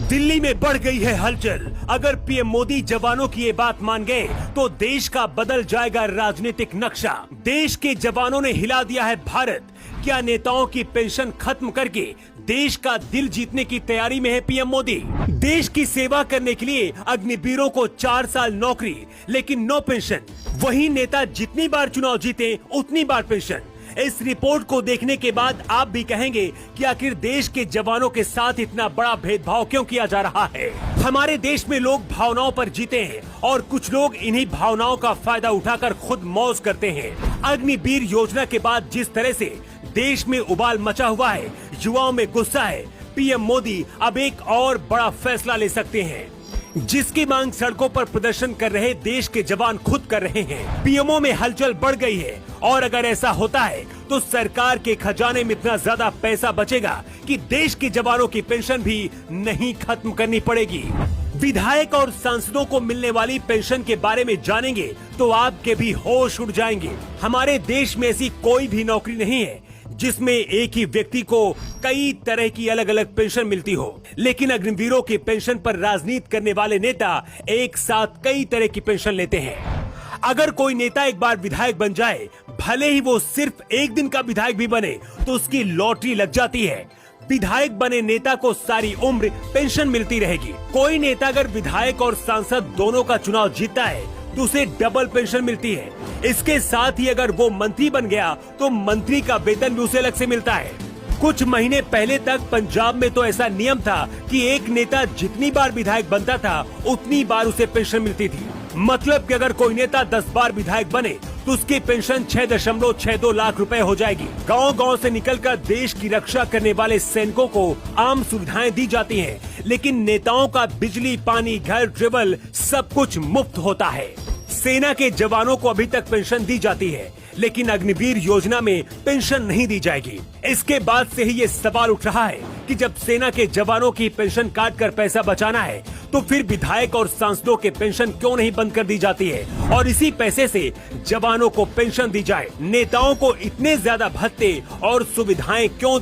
दिल्ली में बढ़ गई है हलचल। अगर पीएम मोदी जवानों की ये बात मान गए तो देश का बदल जाएगा राजनीतिक नक्शा। देश के जवानों ने हिला दिया है भारत। क्या नेताओं की पेंशन खत्म करके देश का दिल जीतने की तैयारी में है पीएम मोदी? देश की सेवा करने के लिए अग्निवीरों को 4 साल नौकरी, लेकिन नो पेंशन। वही नेता जितनी बार चुनाव जीते उतनी बार पेंशन। इस रिपोर्ट को देखने के बाद आप भी कहेंगे कि आखिर देश के जवानों के साथ इतना बड़ा भेदभाव क्यों किया जा रहा है। हमारे देश में लोग भावनाओं पर जीते हैं और कुछ लोग इन्हीं भावनाओं का फायदा उठाकर खुद मौज करते हैं। अग्निवीर योजना के बाद जिस तरह से देश में उबाल मचा हुआ है, युवाओं में गुस्सा है, पीएम मोदी अब एक और बड़ा फैसला ले सकते हैं, जिसकी मांग सड़कों पर प्रदर्शन कर रहे देश के जवान खुद कर रहे हैं। पीएमओ में हलचल बढ़ गई है और अगर ऐसा होता है तो सरकार के खजाने में इतना ज्यादा पैसा बचेगा कि देश के जवानों की पेंशन भी नहीं खत्म करनी पड़ेगी। विधायक और सांसदों को मिलने वाली पेंशन के बारे में जानेंगे तो आपके भी होश उड़ जाएंगे। हमारे देश में ऐसी कोई भी नौकरी नहीं है जिसमें एक ही व्यक्ति को कई तरह की अलग अलग पेंशन मिलती हो, लेकिन अग्निवीरों की पेंशन पर राजनीति करने वाले नेता एक साथ कई तरह की पेंशन लेते हैं। अगर कोई नेता एक बार विधायक बन जाए, भले ही वो सिर्फ एक दिन का विधायक भी बने, तो उसकी लॉटरी लग जाती है। विधायक बने नेता को सारी उम्र पेंशन मिलती रहेगी। कोई नेता अगर विधायक और सांसद दोनों का चुनाव जीतता है तो उसे डबल पेंशन मिलती है। इसके साथ ही अगर वो मंत्री बन गया तो मंत्री का वेतन भी उसे अलग से मिलता है। कुछ महीने पहले तक पंजाब में तो ऐसा नियम था कि एक नेता जितनी बार विधायक बनता था उतनी बार उसे पेंशन मिलती थी। मतलब कि अगर कोई नेता 10 बार विधायक बने तो उसकी पेंशन 6.62 लाख रुपए हो जाएगी। गांव-गांव से निकलकर देश की रक्षा करने वाले सैनिकों को आम सुविधाएं दी जाती हैं, लेकिन नेताओं का बिजली, पानी, घर, ट्रेवल सब कुछ मुफ्त होता है। सेना के जवानों को अभी तक पेंशन दी जाती है, लेकिन अग्निवीर योजना में पेंशन नहीं दी जाएगी। इसके बाद से ही ये सवाल उठ रहा है कि जब सेना के जवानों की पेंशन काट कर पैसा बचाना है तो फिर विधायक और सांसदों के पेंशन क्यों नहीं बंद कर दी जाती है और इसी पैसे से जवानों को पेंशन दी जाए। नेताओं को इतने ज्यादा भत्ते और सुविधाएं क्यों